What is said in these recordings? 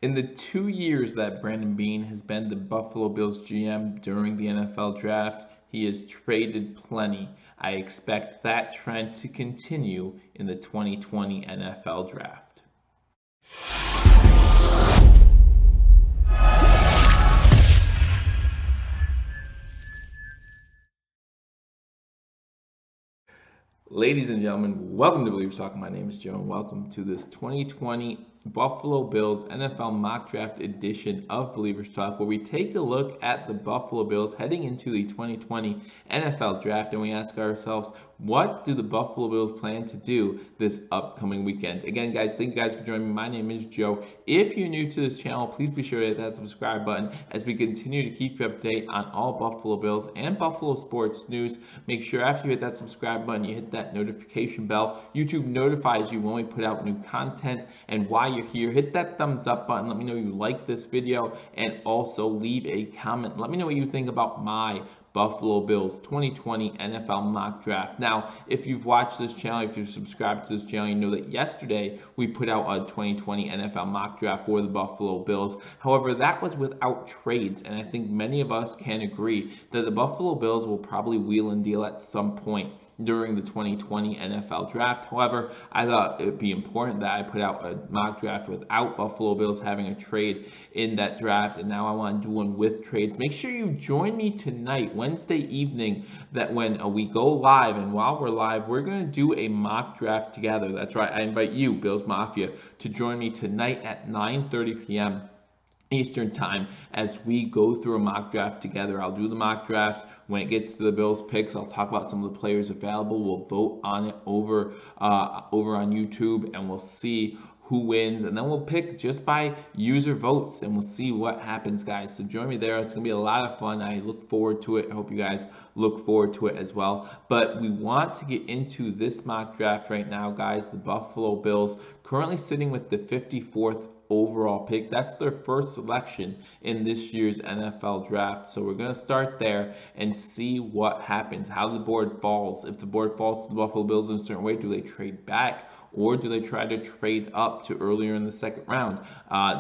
In the 2 years that Brandon Beane has been the Buffalo Bills GM during the NFL draft, he has traded plenty. I expect that trend to continue in the 2020 NFL draft. Ladies and gentlemen, welcome to Billievers Talk. My name is Joe, and welcome to this 2020 Buffalo Bills NFL Mock Draft edition of Billievers Talk, where we take a look at the Buffalo Bills heading into the 2020 NFL Draft, and we ask ourselves, what do the Buffalo Bills plan to do this upcoming weekend? Again, guys, thank you guys for joining me. My name is Joe. If you're new to this channel, please be sure to hit that subscribe button as we continue to keep you up to date on all Buffalo Bills and Buffalo sports news. Make sure after you hit that subscribe button, you hit that notification bell. YouTube notifies you when we put out new content. And while you're here, hit that thumbs up button. Let me know you like this video, and also leave a comment. Let me know what you think about my Buffalo Bills 2020 NFL Mock Draft. Now, if you've watched this channel, if you've subscribed to this channel, you know that yesterday we put out a 2020 NFL Mock Draft for the Buffalo Bills. However, that was without trades, and I think many of us can agree that the Buffalo Bills will probably wheel and deal at some point during the 2020 NFL Draft. However, I thought it would be important that I put out a mock draft without Buffalo Bills having a trade in that draft, and now I want to do one with trades. Make sure you join me tonight, Wednesday evening, that when we go live, and while we're live, we're going to do a mock draft together. That's right, I invite you, Bills Mafia, to join me tonight at 9:30 p.m. Eastern time as we go through a mock draft together. I'll do the mock draft. When it gets to the Bills picks, I'll talk about some of the players available. We'll vote on it over on YouTube, and we'll see who wins, and then we'll pick just by user votes, and we'll see what happens, guys. So join me there. It's gonna be a lot of fun. I look forward to it. I hope you guys look forward to it as well. But we want to get into this mock draft right now, guys. The Buffalo Bills currently sitting with the 54th overall pick. That's their first selection in this year's NFL draft. So we're going to start there and see what happens, how the board falls. If the board falls to the Buffalo Bills in a certain way, do they trade back, or do they try to trade up to earlier in the second round?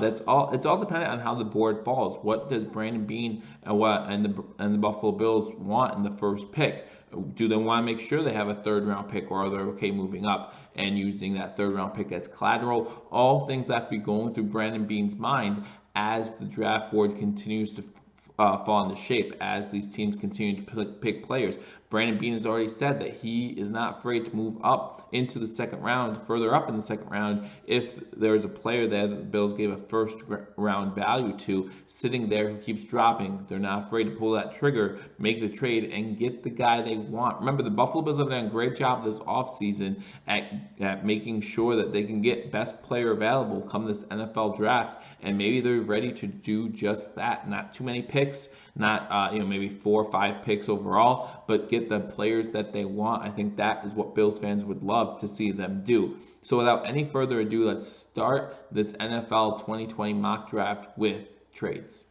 It's all dependent on how the board falls. What does Brandon Beane and the Buffalo Bills want in the first pick? Do they want to make sure they have a third-round pick, or are they okay moving up and using that third-round pick as collateral? All things have to be going through Brandon Beane's mind as the draft board continues to fall into shape, as these teams continue to pick players. Brandon Beane has already said that he is not afraid to move up into the second round, further up in the second round, if there's a player there that the Bills gave a first round value to, sitting there who keeps dropping. They're not afraid to pull that trigger, make the trade, and get the guy they want. Remember, the Buffalo Bills have done a great job this offseason at making sure that they can get best player available come this NFL draft, and maybe they're ready to do just that. Not too many picks, not maybe 4 or 5 picks overall, but get the players that they want. I think that is what Bills fans would love to see them do. So without any further ado, let's start this NFL 2020 mock draft with trades.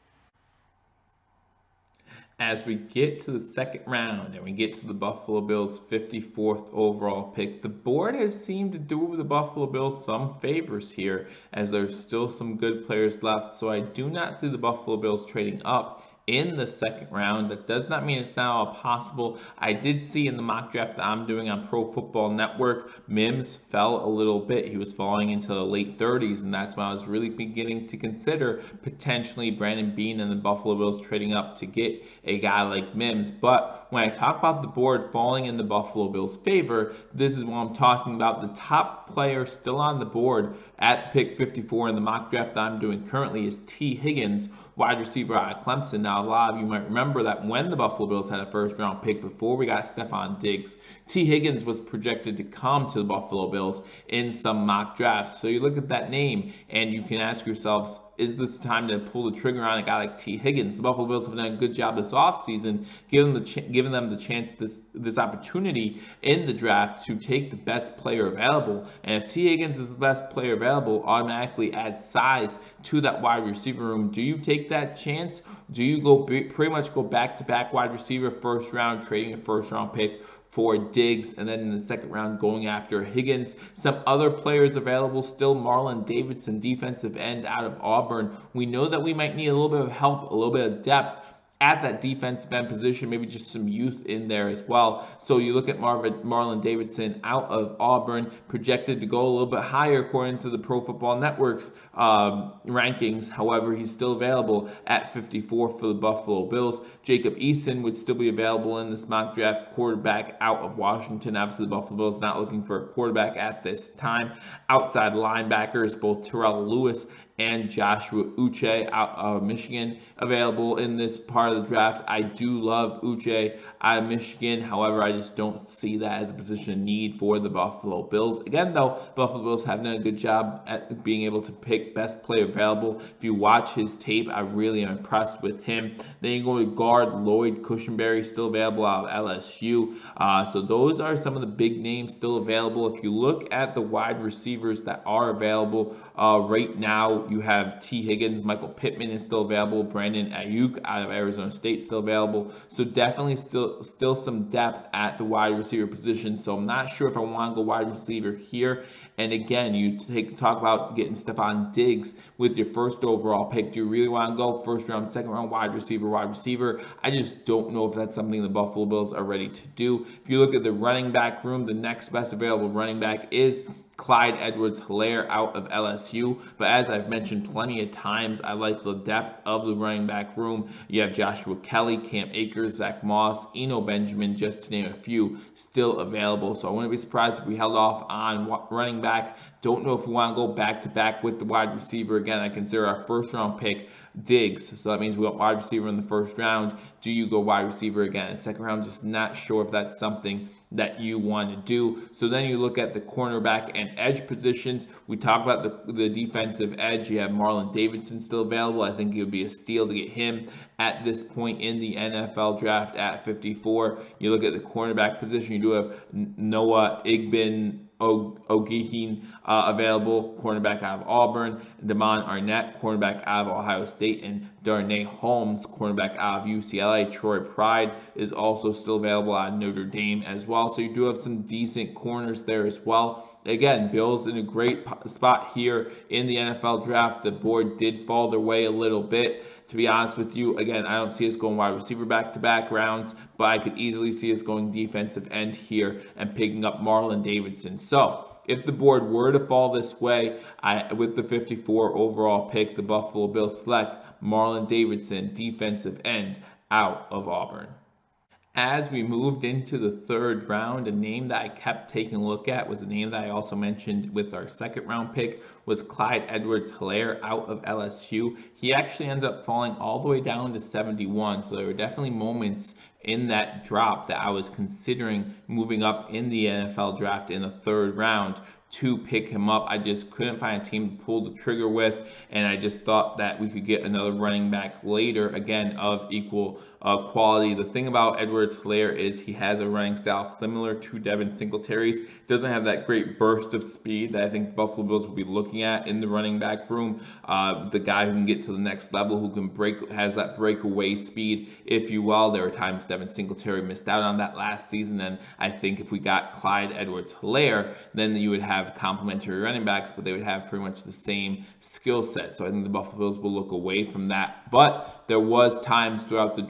As we get to the second round and we get to the Buffalo Bills' 54th overall pick, the board has seemed to do the Buffalo Bills some favors here, as there's still some good players left. So I do not see the Buffalo Bills trading up in the second round. That does not mean it's now possible. I did see in the mock draft that I'm doing on Pro Football Network, Mims fell a little bit. He was falling into the late 30s, and that's when I was really beginning to consider potentially Brandon Beane and the Buffalo Bills trading up to get a guy like Mims. But when I talk about the board falling in the Buffalo Bills' favor, this is what I'm talking about. The top player still on the board at pick 54 in the mock draft that I'm doing currently is T. Higgins, wide receiver out of Clemson. Now, a lot of you might remember that when the Buffalo Bills had a first-round pick before we got Stephon Diggs, T. Higgins was projected to come to the Buffalo Bills in some mock drafts. So you look at that name and you can ask yourselves, is this time to pull the trigger on a guy like T. Higgins? The Buffalo Bills have done a good job this offseason, giving them the chance, this opportunity in the draft to take the best player available. And if T. Higgins is the best player available, automatically adds size to that wide receiver room. Do you take that chance? Do you pretty much go back-to-back wide receiver first round, trading a first round pick for Diggs, and then in the second round going after Higgins. Some other players available still: Marlon Davidson, defensive end out of Auburn. We know that we might need a little bit of help, a little bit of depth at that defensive end position, maybe just some youth in there as well. So you look at Marlon Davidson out of Auburn, projected to go a little bit higher according to the Pro Football Network's rankings. However, he's still available at 54 for the Buffalo Bills. Jacob Eason would still be available in this mock draft, quarterback out of Washington. Obviously, the Buffalo Bills not looking for a quarterback at this time. Outside linebackers, both Terrell Lewis and Joshua Uche out of Michigan available in this part of the draft. I do love Uche out of Michigan. However, I just don't see that as a position of need for the Buffalo Bills. Again, though, Buffalo Bills have done a good job at being able to pick best player available. If you watch his tape, I really am impressed with him. Then you go to guard Lloyd Cushenberry, still available out of LSU. So those are some of the big names still available. If you look at the wide receivers that are available right now, you have T. Higgins, Michael Pittman is still available, Brandon Ayuk out of Arizona State still available. So definitely still some depth at the wide receiver position. So I'm not sure if I want to go wide receiver here. And again, you talk about getting Stephon Diggs with your first overall pick. Do you really want to go first round, second round wide receiver? I just don't know if that's something the Buffalo Bills are ready to do. If you look at the running back room, the next best available running back is Clyde Edwards Hilaire out of LSU. But as I've mentioned plenty of times, I like the depth of the running back room. You have Joshua Kelly, Cam Akers, Zach Moss, Eno Benjamin, just to name a few, still available. So I wouldn't be surprised if we held off on running back. Don't know if we want to go back-to-back with the wide receiver. Again, I consider our first-round pick Diggs. So that means we got wide receiver in the first round. Do you go wide receiver again in the second round? Just not sure if that's something that you want to do. So then you look at the cornerback and edge positions. We talk about the defensive edge. You have Marlon Davidson still available. I think it would be a steal to get him at this point in the NFL draft at 54. You look at the cornerback position. You do have Noah Ogehin available, cornerback out of Auburn, Damon Arnett, cornerback out of Ohio State, and Darnay Holmes, cornerback out of UCLA. Troy Pride is also still available out of Notre Dame as well. So you do have some decent corners there as well. Again, Bills in a great spot here in the NFL draft. The board did fall their way a little bit. To be honest with you, again, I don't see us going wide receiver back-to-back rounds, but I could easily see us going defensive end here and picking up Marlon Davidson. So if the board were to fall this way, with the 54 overall pick, the Buffalo Bills select Marlon Davidson, defensive end out of Auburn. As we moved into the third round, a name that I kept taking a look at was a name that I also mentioned with our second round pick was Clyde Edwards Hilaire out of LSU. He actually ends up falling all the way down to 71, so there were definitely moments in that drop that I was considering moving up in the NFL draft in the third round to pick him up. I just couldn't find a team to pull the trigger with, and I just thought that we could get another running back later, again, of equal quality. The thing about Edwards Hilaire is he has a running style similar to Devin Singletary's. Doesn't have that great burst of speed that I think the Buffalo Bills will be looking at in the running back room. The guy who can get to the next level, who can has that breakaway speed, if you will. There were times Devin Singletary missed out on that last season, and I think if we got Clyde Edwards Hilaire, then you would have complementary running backs, but they would have pretty much the same skill set. So I think the Buffalo Bills will look away from that. But there was times throughout the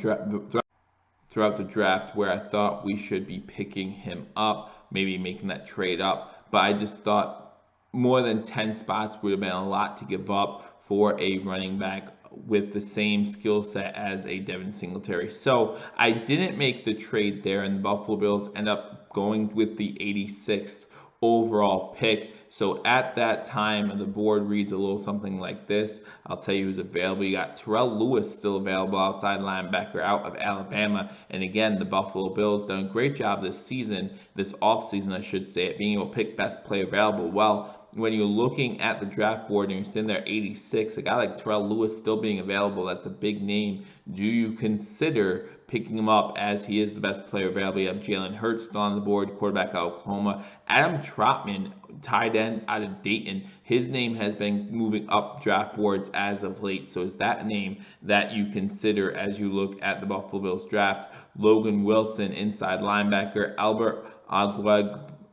draft where I thought we should be picking him up, maybe making that trade up. But I just thought more than 10 spots would have been a lot to give up for a running back with the same skill set as a Devin Singletary. So I didn't make the trade there, and the Buffalo Bills end up going with the 86th overall pick. So at that time, the board reads a little something like this. I'll tell you who's available. You got Terrell Lewis still available, outside linebacker out of Alabama. And again, the Buffalo Bills done a great job this offseason, I should say, at being able to pick best player available. Well, when you're looking at the draft board and you're sitting there 86, a guy like Terrell Lewis still being available, that's a big name. Do you consider picking him up as he is the best player available. You have Jalen Hurts still on the board, quarterback out of Oklahoma. Adam Trautman, tight end out of Dayton. His name has been moving up draft boards as of late. So is that a name that you consider as you look at the Buffalo Bills draft? Logan Wilson, inside linebacker. Albert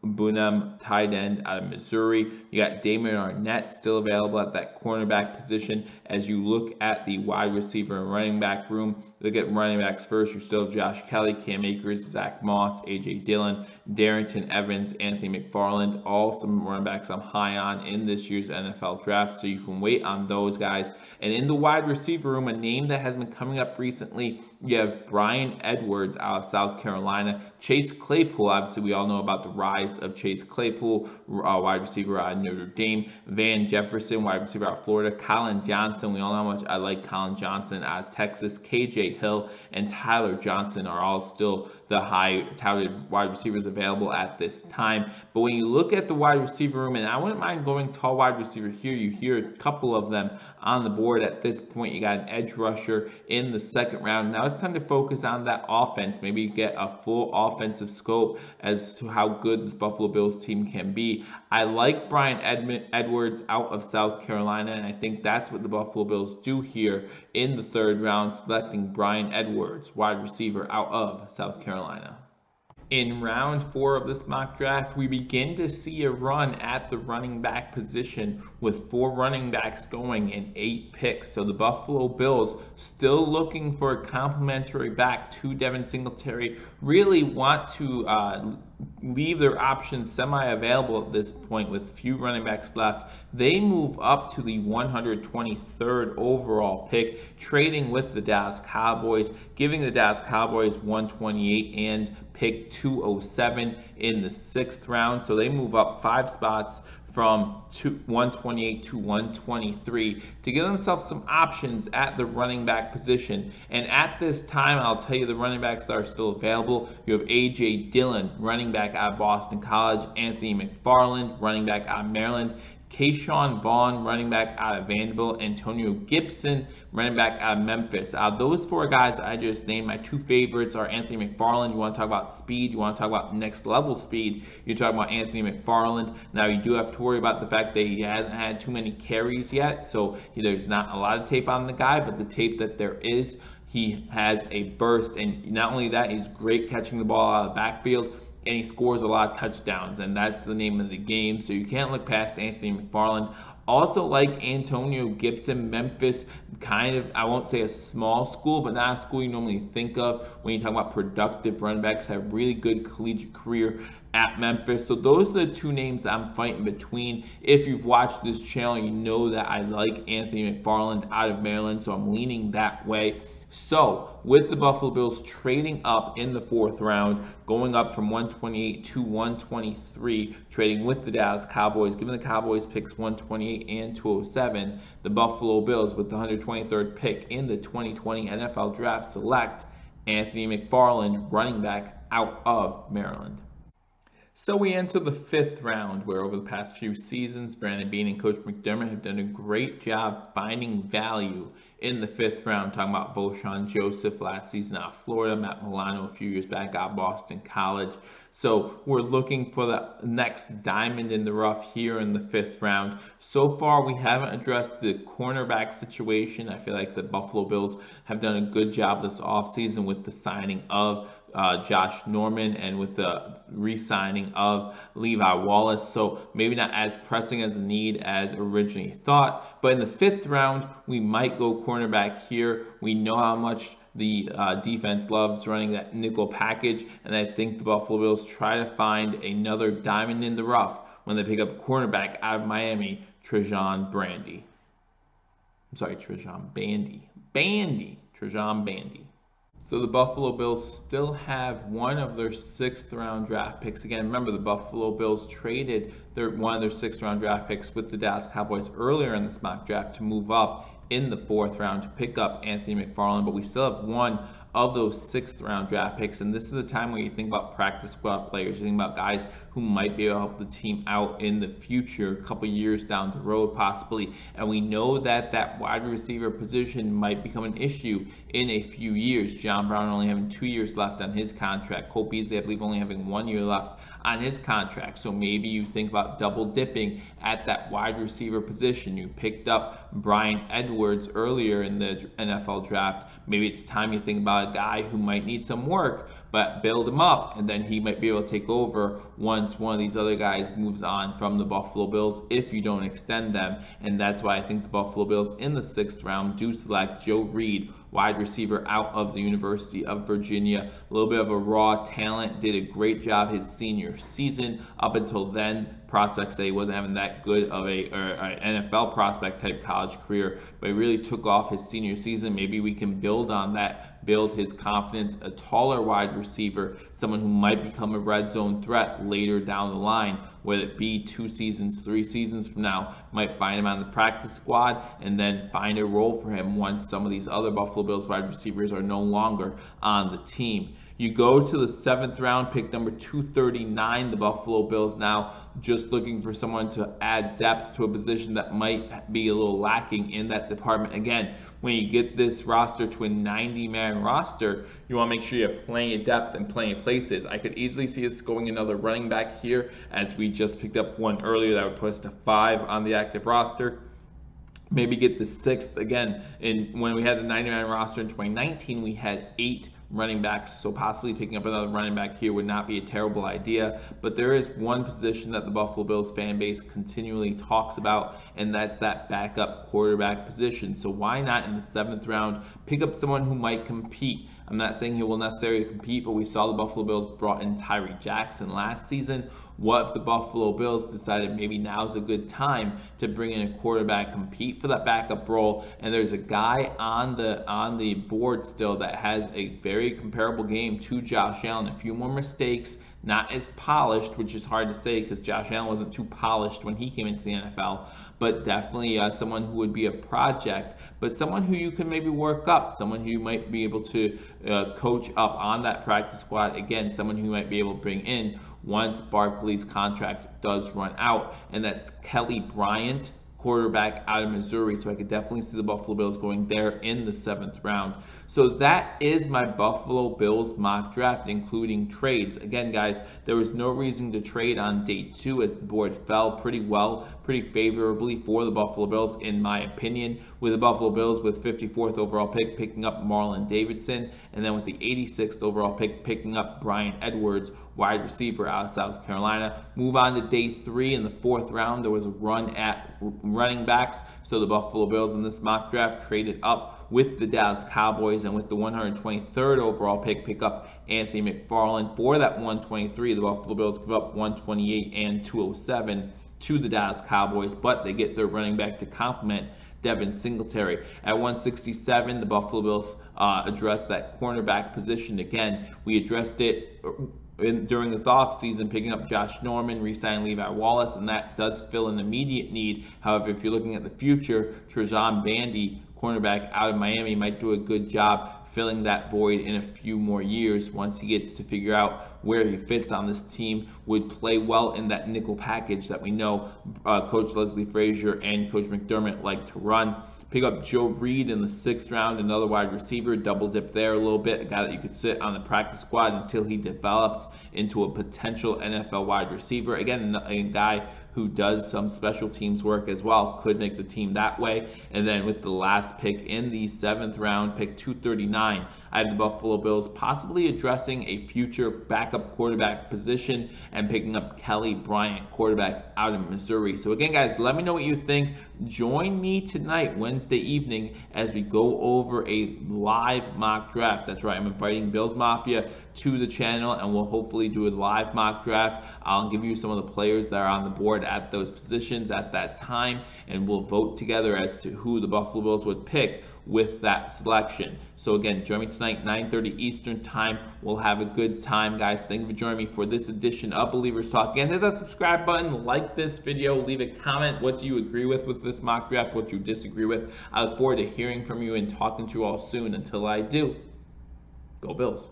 Bunam, tight end out of Missouri. You got Damon Arnett still available at that cornerback position. As you look at the wide receiver and running back room, look at running backs first. You still have Josh Kelly, Cam Akers, Zach Moss, A.J. Dillon, Darrington Evans, Anthony McFarland, all some running backs I'm high on in this year's NFL draft, so you can wait on those guys. And in the wide receiver room, a name that has been coming up recently, you have Bryan Edwards out of South Carolina. Chase Claypool, obviously we all know about the rise of Chase Claypool, wide receiver out of Notre Dame. Van Jefferson, wide receiver out of Florida. Colin Johnson, we all know how much I like Colin Johnson out of Texas. KJ Hill and Tyler Johnson are all still the high touted wide receivers available at this time. But when you look at the wide receiver room, and I wouldn't mind going tall wide receiver here, you hear a couple of them on the board at this point. You got an edge rusher in the second round. Now it's time to focus on that offense, maybe get a full offensive scope as to how good this Buffalo Bills team can be. I like Bryan Edwards out of South Carolina, and I think that's what the Buffalo Bills do here in the third round, selecting Bryan Edwards, wide receiver out of South Carolina. In round 4 of this mock draft, we begin to see a run at the running back position with 4 running backs going in 8 picks. So the Buffalo Bills, still looking for a complementary back to Devin Singletary, really want to leave their options semi-available at this point with few running backs left. They move up to the 123rd overall pick, trading with the Dallas Cowboys, giving the Dallas Cowboys 128 and pick 207 in the 6th round. So they move up 5 spots from 128 to 123 to give themselves some options at the running back position. And at this time, I'll tell you the running backs that are still available. You have A.J. Dillon, running back out of Boston College. Anthony McFarland, running back out of Maryland. Keyshawn Vaughn, running back out of Vanderbilt. Antonio Gibson, running back out of Memphis. Those 4 guys I just named, my 2 favorites are Anthony McFarland. You want to talk about speed, you want to talk about next level speed, you're talking about Anthony McFarland. Now you do have to worry about the fact that he hasn't had too many carries yet, so there's not a lot of tape on the guy, but the tape that there is, he has a burst, and not only that, he's great catching the ball out of the backfield, and he scores a lot of touchdowns, and that's the name of the game. So you can't look past Anthony McFarland. Also like Antonio Gibson, Memphis, kind of, I won't say a small school, but not a school you normally think of when you talk about productive running backs, have really good collegiate career at Memphis. So those are the 2 names that I'm fighting between. If you've watched this channel, you know that I like Anthony McFarland out of Maryland, so I'm leaning that way. So with the Buffalo Bills trading up in the 4th round, going up from 128 to 123, trading with the Dallas Cowboys, giving the Cowboys picks 128 and 207, the Buffalo Bills with the 123rd pick in the 2020 NFL Draft select Anthony McFarland, running back out of Maryland. So we enter the 5th round, where over the past few seasons, Brandon Beane and Coach McDermott have done a great job finding value in the 5th round. Talking about Voshon Joseph last season out of Florida, Matt Milano a few years back out of Boston College. So we're looking for the next diamond in the rough here in the 5th round. So far, we haven't addressed the cornerback situation. I feel like the Buffalo Bills have done a good job this offseason with the signing of Josh Norman and with the re-signing of Levi Wallace. So maybe not as pressing as a need as originally thought. But in the 5th round, we might go cornerback here. We know how much the defense loves running that nickel package, and I think the Buffalo Bills try to find another diamond in the rough when they pick up cornerback out of Miami, Trajan Bandy. So the Buffalo Bills still have one of their 6th round draft picks. Again, remember the Buffalo Bills traded one of their 6th round draft picks with the Dallas Cowboys earlier in this mock draft to move up in the 4th round to pick up Anthony McFarland, but we still have one of those 6th round draft picks. And this is the time where you think about practice squad players, you think about guys who might be able to help the team out in the future, a couple years down the road possibly. And we know that that wide receiver position might become an issue in a few years. John Brown only having 2 years left on his contract. Cole Beasley, I believe, only having 1 year left on his contract. So maybe you think about double dipping at that wide receiver position. You picked up Clyde Edwards earlier in the NFL draft. Maybe it's time you think about a guy who might need some work, but build him up, and then he might be able to take over once one of these other guys moves on from the Buffalo Bills if you don't extend them. And that's why I think the Buffalo Bills in the 6th round do select Joe Reed, wide receiver out of the University of Virginia. A little bit of a raw talent, did a great job his senior season. Up until then, prospects say he wasn't having that good of a NFL prospect type college career, but he really took off his senior season. Maybe we can build on that, build his confidence. A taller wide receiver, someone who might become a red zone threat later down the line, whether it be 2 seasons, 3 seasons from now. Might find him on the practice squad and then find a role for him once some of these other Buffalo Bills wide receivers are no longer on the team. You go to the 7th round, pick number 239. The Buffalo Bills now just looking for someone to add depth to a position that might be a little lacking in that department. Again, when you get this roster to a 90-man roster, you want to make sure you have plenty of depth and plenty of places. I could easily see us going another running back here, as we just picked up one earlier that would put us to 5 on the active roster. Maybe get the 6th again. And when we had the 90-man roster in 2019, we had 8 running backs, so possibly picking up another running back here would not be a terrible idea. But there is one position that the Buffalo Bills fan base continually talks about, and that's that backup quarterback position. So why not in the 7th round pick up someone who might compete? I'm not saying he will necessarily compete, but we saw the Buffalo Bills brought in Tyree Jackson last season. What if the Buffalo Bills decided maybe now's a good time to bring in a quarterback, compete for that backup role, and there's a guy on the board still that has a very comparable game to Josh Allen, a few more mistakes, not as polished, which is hard to say because Josh Allen wasn't too polished when he came into the NFL, but definitely someone who would be a project, but someone who you can maybe work up, someone who you might be able to coach up on that practice squad. Again, someone who you might be able to bring in once Barkley's contract does run out, and that's Kelly Bryant, quarterback out of Missouri. So I could definitely see the Buffalo Bills going there in the 7th round. So that is my Buffalo Bills mock draft, including trades. Again, guys, there was no reason to trade on day 2 as the board fell pretty well, pretty favorably for the Buffalo Bills, in my opinion, with the Buffalo Bills with 54th overall pick picking up Marlon Davidson, and then with the 86th overall pick picking up Clyde Edwards, wide receiver out of South Carolina. Move on to day 3 in the 4th round. There was a run at running backs, so the Buffalo Bills in this mock draft traded up with the Dallas Cowboys, and with the 123rd overall pick up Anthony McFarland. For that 123, the Buffalo Bills give up 128 and 207 to the Dallas Cowboys, but they get their running back to complement Devin Singletary. At 167, the Buffalo Bills addressed that cornerback position again. We addressed it during this offseason, picking up Josh Norman, re-signing Levi Wallace, and that does fill an immediate need. However, if you're looking at the future, Trajan Bandy, cornerback out of Miami, might do a good job filling that void in a few more years once he gets to figure out where he fits on this team. Would play well in that nickel package that we know Coach Leslie Frazier and Coach McDermott like to run. Pick up Joe Reed in the 6th round, another wide receiver, double dip there a little bit, a guy that you could sit on the practice squad until he develops into a potential NFL wide receiver. Again, a guy who does some special teams work as well, could make the team that way. And then with the last pick in the 7th round, pick 239, I have the Buffalo Bills possibly addressing a future backup quarterback position and picking up Kelly Bryant, quarterback out of Missouri. So again, guys, let me know what you think. Join me tonight, Wednesday evening, as we go over a live mock draft. That's right, I'm inviting Bills Mafia to the channel, and we'll hopefully do a live mock draft. I'll give you some of the players that are on the board at those positions at that time, and we'll vote together as to who the Buffalo Bills would pick with that selection. So again, join me tonight, 9:30 Eastern time. We'll have a good time, guys. Thank you for joining me for this edition of Believers Talk. Again, hit that subscribe button, like this video, leave a comment. What do you agree with this mock draft? What you disagree with? I look forward to hearing from you and talking to you all soon. Until I do, Go Bills.